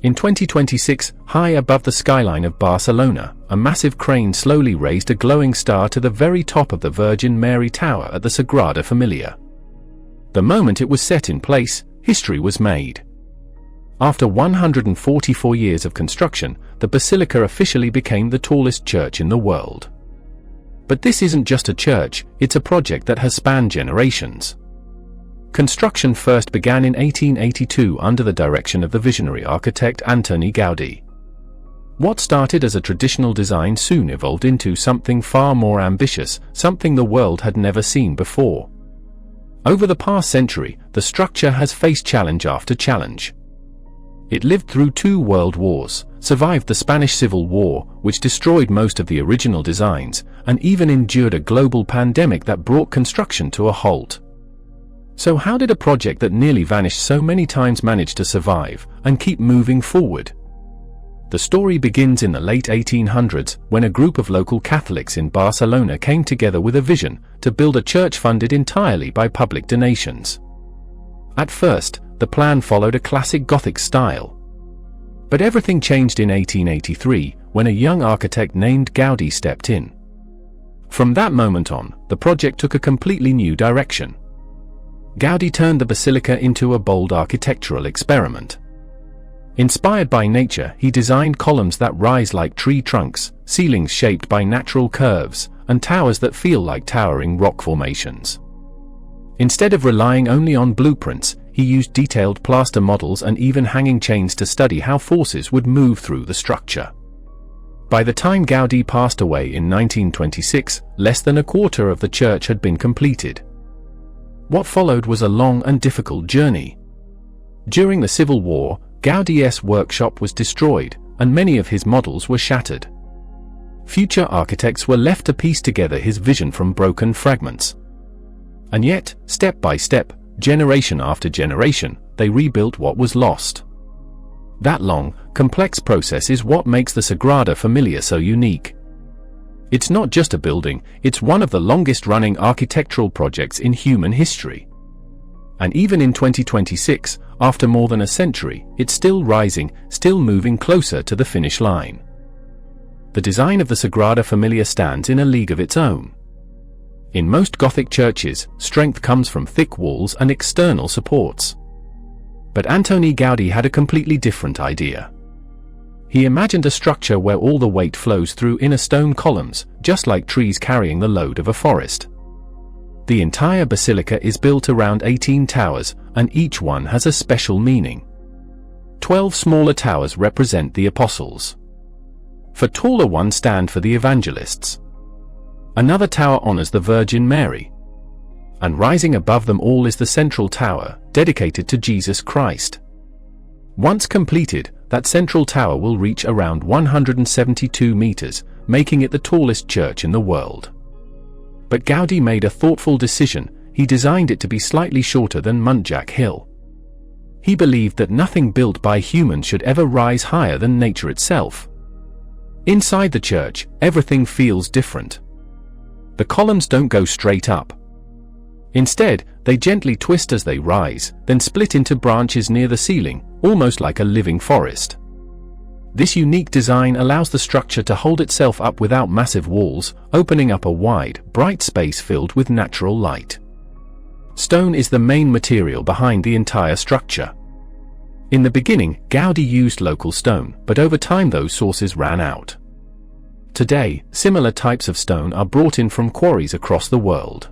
In 2026, high above the skyline of Barcelona, a massive crane slowly raised a glowing star to the very top of the Virgin Mary Tower at the Sagrada Familia. The moment it was set in place, history was made. After 144 years of construction, the basilica officially became the tallest church in the world. But this isn't just a church, it's a project that has spanned generations. Construction first began in 1882 under the direction of the visionary architect Antoni Gaudí. What started as a traditional design soon evolved into something far more ambitious, something the world had never seen before. Over the past century, the structure has faced challenge after challenge. It lived through 2 world wars, survived the Spanish Civil War, which destroyed most of the original designs, and even endured a global pandemic that brought construction to a halt. So how did a project that nearly vanished so many times manage to survive and keep moving forward? The story begins in the late 1800s when a group of local Catholics in Barcelona came together with a vision to build a church funded entirely by public donations. At first, the plan followed a classic Gothic style. But everything changed in 1883 when a young architect named Gaudi stepped in. From that moment on, the project took a completely new direction. Gaudi turned the basilica into a bold architectural experiment. Inspired by nature, he designed columns that rise like tree trunks, ceilings shaped by natural curves, and towers that feel like towering rock formations. Instead of relying only on blueprints, he used detailed plaster models and even hanging chains to study how forces would move through the structure. By the time Gaudi passed away in 1926, less than a quarter of the church had been completed. What followed was a long and difficult journey. During the Civil War, Gaudi's workshop was destroyed, and many of his models were shattered. Future architects were left to piece together his vision from broken fragments. And yet, step by step, generation after generation, they rebuilt what was lost. That long, complex process is what makes the Sagrada Familia so unique. It's not just a building, it's one of the longest-running architectural projects in human history. And even in 2026, after more than a century, it's still rising, still moving closer to the finish line. The design of the Sagrada Familia stands in a league of its own. In most Gothic churches, strength comes from thick walls and external supports. But Antoni Gaudí had a completely different idea. He imagined a structure where all the weight flows through inner stone columns, just like trees carrying the load of a forest. The entire basilica is built around 18 towers, and each one has a special meaning. 12 smaller towers represent the apostles. 4 taller ones stand for the evangelists. Another tower honors the Virgin Mary. And rising above them all is the central tower, dedicated to Jesus Christ. Once completed, that central tower will reach around 172 meters, making it the tallest church in the world. But Gaudi made a thoughtful decision. He designed it to be slightly shorter than Montjuic Hill. He believed that nothing built by humans should ever rise higher than nature itself. Inside the church, everything feels different. The columns don't go straight up. Instead, they gently twist as they rise, then split into branches near the ceiling, almost like a living forest. This unique design allows the structure to hold itself up without massive walls, opening up a wide, bright space filled with natural light. Stone is the main material behind the entire structure. In the beginning, Gaudi used local stone, but over time those sources ran out. Today, similar types of stone are brought in from quarries across the world.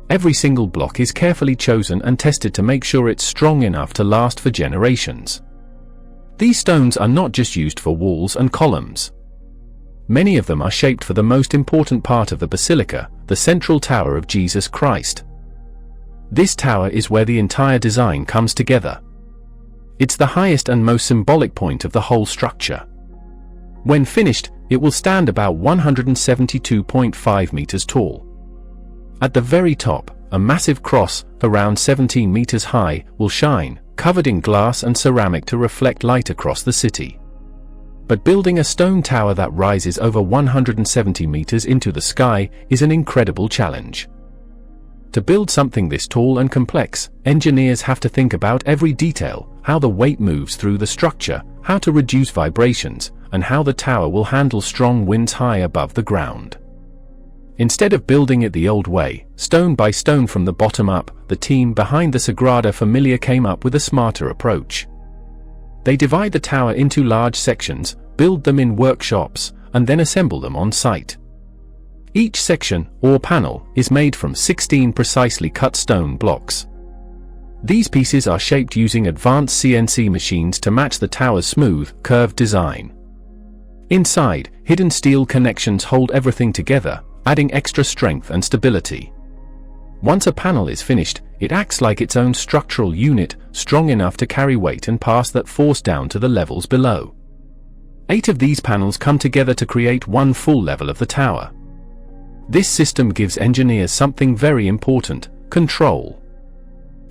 Every single block is carefully chosen and tested to make sure it's strong enough to last for generations. These stones are not just used for walls and columns. Many of them are shaped for the most important part of the basilica, the central tower of Jesus Christ. This tower is where the entire design comes together. It's the highest and most symbolic point of the whole structure. When finished, it will stand about 172.5 meters tall. At the very top, a massive cross, around 17 meters high, will shine, covered in glass and ceramic to reflect light across the city. But building a stone tower that rises over 170 meters into the sky is an incredible challenge. To build something this tall and complex, engineers have to think about every detail, how the weight moves through the structure, how to reduce vibrations, and how the tower will handle strong winds high above the ground. Instead of building it the old way, stone by stone from the bottom up, the team behind the Sagrada Familia came up with a smarter approach. They divide the tower into large sections, build them in workshops, and then assemble them on site. Each section, or panel, is made from 16 precisely cut stone blocks. These pieces are shaped using advanced CNC machines to match the tower's smooth, curved design. Inside, hidden steel connections hold everything together, adding extra strength and stability. Once a panel is finished, it acts like its own structural unit, strong enough to carry weight and pass that force down to the levels below. 8 of these panels come together to create one full level of the tower. This system gives engineers something very important: control.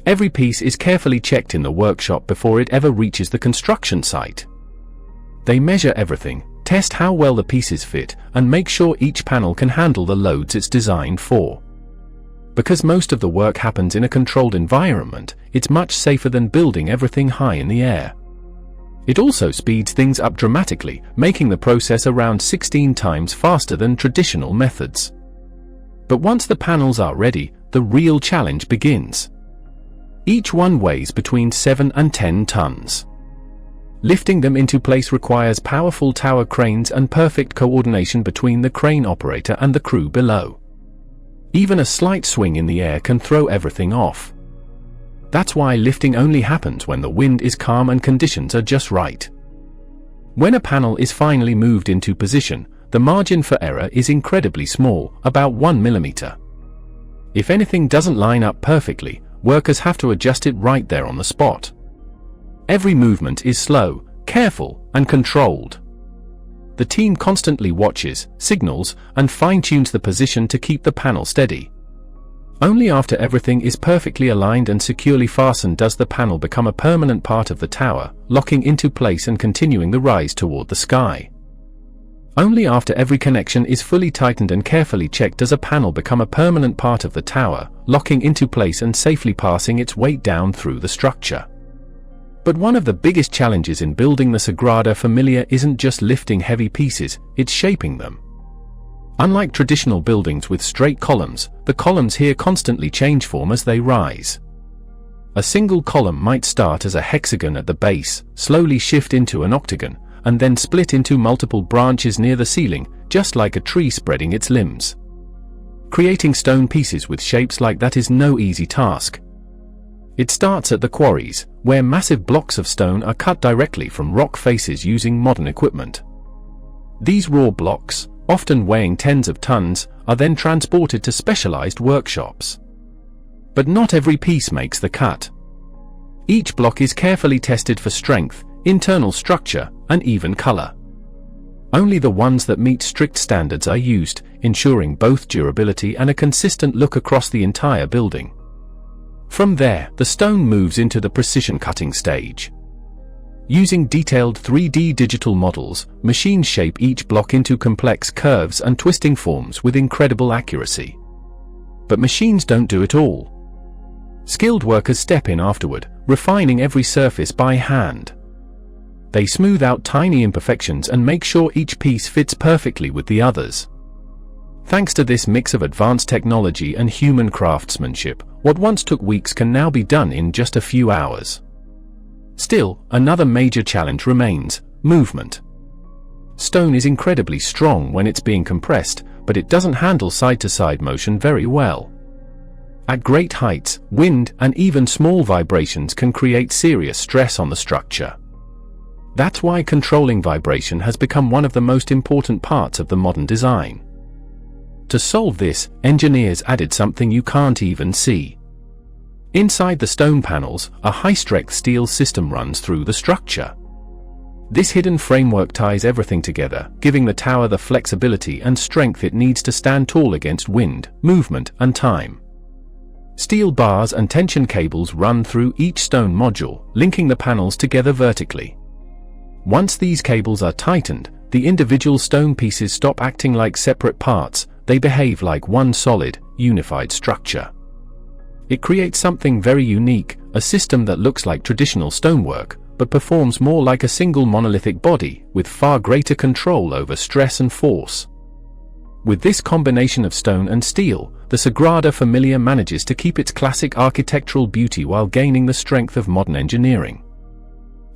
Every piece is carefully checked in the workshop before it ever reaches the construction site. They measure everything, test how well the pieces fit, and make sure each panel can handle the loads it's designed for. Because most of the work happens in a controlled environment, it's much safer than building everything high in the air. It also speeds things up dramatically, making the process around 16 times faster than traditional methods. But once the panels are ready, the real challenge begins. Each one weighs between 7 and 10 tons. Lifting them into place requires powerful tower cranes and perfect coordination between the crane operator and the crew below. Even a slight swing in the air can throw everything off. That's why lifting only happens when the wind is calm and conditions are just right. When a panel is finally moved into position, the margin for error is incredibly small, about 1 millimeter. If anything doesn't line up perfectly, workers have to adjust it right there on the spot. Every movement is slow, careful, and controlled. The team constantly watches, signals, and fine-tunes the position to keep the panel steady. Only after everything is perfectly aligned and securely fastened does the panel become a permanent part of the tower, locking into place and continuing the rise toward the sky. Only after every connection is fully tightened and carefully checked does a panel become a permanent part of the tower, locking into place and safely passing its weight down through the structure. But one of the biggest challenges in building the Sagrada Familia isn't just lifting heavy pieces, it's shaping them. Unlike traditional buildings with straight columns, the columns here constantly change form as they rise. A single column might start as a hexagon at the base, slowly shift into an octagon, and then split into multiple branches near the ceiling, just like a tree spreading its limbs. Creating stone pieces with shapes like that is no easy task. It starts at the quarries, where massive blocks of stone are cut directly from rock faces using modern equipment. These raw blocks, often weighing tens of tons, are then transported to specialized workshops. But not every piece makes the cut. Each block is carefully tested for strength, internal structure, and even color. Only the ones that meet strict standards are used, ensuring both durability and a consistent look across the entire building. From there, the stone moves into the precision cutting stage. Using detailed 3D digital models, machines shape each block into complex curves and twisting forms with incredible accuracy. But machines don't do it all. Skilled workers step in afterward, refining every surface by hand. They smooth out tiny imperfections and make sure each piece fits perfectly with the others. Thanks to this mix of advanced technology and human craftsmanship, what once took weeks can now be done in just a few hours. Still, another major challenge remains: movement. Stone is incredibly strong when it's being compressed, but it doesn't handle side-to-side motion very well. At great heights, wind and even small vibrations can create serious stress on the structure. That's why controlling vibration has become one of the most important parts of the modern design. To solve this, engineers added something you can't even see. Inside the stone panels, a high-strength steel system runs through the structure. This hidden framework ties everything together, giving the tower the flexibility and strength it needs to stand tall against wind, movement, and time. Steel bars and tension cables run through each stone module, linking the panels together vertically. Once these cables are tightened, the individual stone pieces stop acting like separate parts. They behave like one solid, unified structure. It creates something very unique, a system that looks like traditional stonework, but performs more like a single monolithic body, with far greater control over stress and force. With this combination of stone and steel, the Sagrada Familia manages to keep its classic architectural beauty while gaining the strength of modern engineering.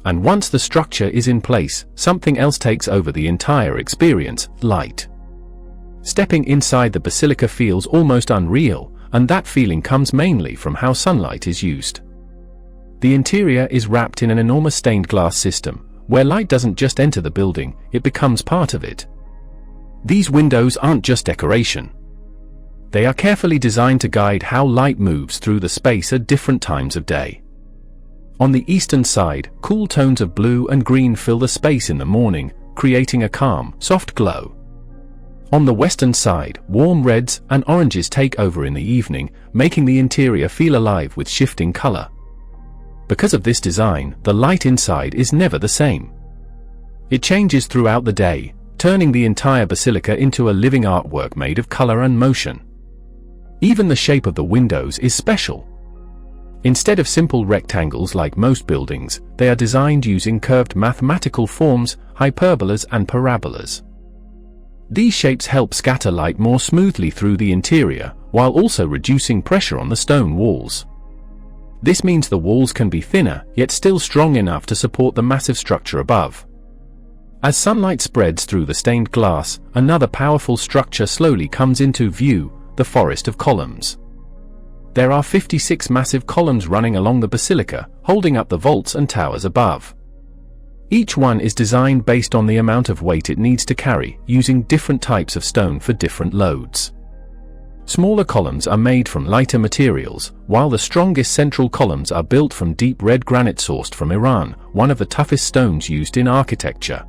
And once the structure is in place, something else takes over the entire experience: light. Stepping inside the basilica feels almost unreal, and that feeling comes mainly from how sunlight is used. The interior is wrapped in an enormous stained glass system, where light doesn't just enter the building, it becomes part of it. These windows aren't just decoration. They are carefully designed to guide how light moves through the space at different times of day. On the eastern side, cool tones of blue and green fill the space in the morning, creating a calm, soft glow. On the western side, warm reds and oranges take over in the evening, making the interior feel alive with shifting color. Because of this design, the light inside is never the same. It changes throughout the day, turning the entire basilica into a living artwork made of color and motion. Even the shape of the windows is special. Instead of simple rectangles like most buildings, they are designed using curved mathematical forms, hyperbolas and parabolas. These shapes help scatter light more smoothly through the interior, while also reducing pressure on the stone walls. This means the walls can be thinner, yet still strong enough to support the massive structure above. As sunlight spreads through the stained glass, another powerful structure slowly comes into view: the forest of columns. There are 56 massive columns running along the basilica, holding up the vaults and towers above. Each one is designed based on the amount of weight it needs to carry, using different types of stone for different loads. Smaller columns are made from lighter materials, while the strongest central columns are built from deep red granite sourced from Iran, one of the toughest stones used in architecture.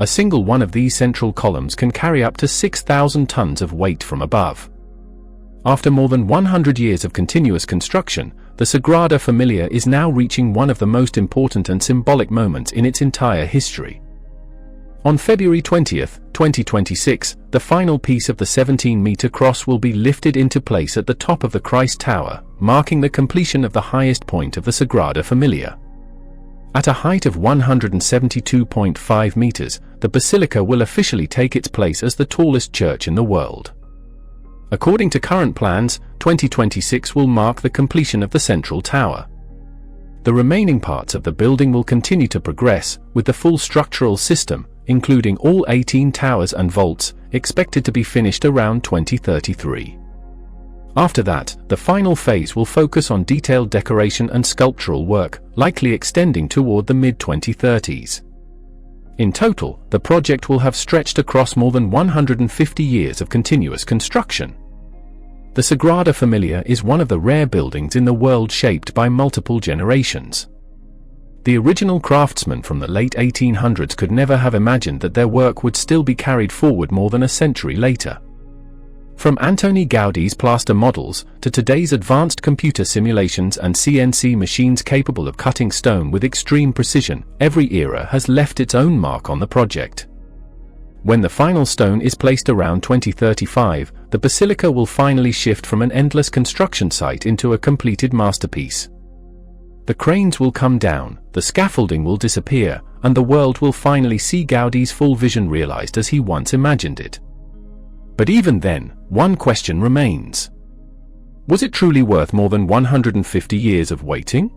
A single one of these central columns can carry up to 6,000 tons of weight from above. After more than 100 years of continuous construction, the Sagrada Familia is now reaching one of the most important and symbolic moments in its entire history. On February 20, 2026, the final piece of the 17-meter cross will be lifted into place at the top of the Christ Tower, marking the completion of the highest point of the Sagrada Familia. At a height of 172.5 meters, the basilica will officially take its place as the tallest church in the world. According to current plans, 2026 will mark the completion of the central tower. The remaining parts of the building will continue to progress, with the full structural system, including all 18 towers and vaults, expected to be finished around 2033. After that, the final phase will focus on detailed decoration and sculptural work, likely extending toward the mid-2030s. In total, the project will have stretched across more than 150 years of continuous construction. The Sagrada Familia is one of the rare buildings in the world shaped by multiple generations. The original craftsmen from the late 1800s could never have imagined that their work would still be carried forward more than a century later. From Antoni Gaudi's plaster models to today's advanced computer simulations and CNC machines capable of cutting stone with extreme precision, every era has left its own mark on the project. When the final stone is placed around 2035, the basilica will finally shift from an endless construction site into a completed masterpiece. The cranes will come down, the scaffolding will disappear, and the world will finally see Gaudi's full vision realized as he once imagined it. But even then, one question remains. Was it truly worth more than 150 years of waiting?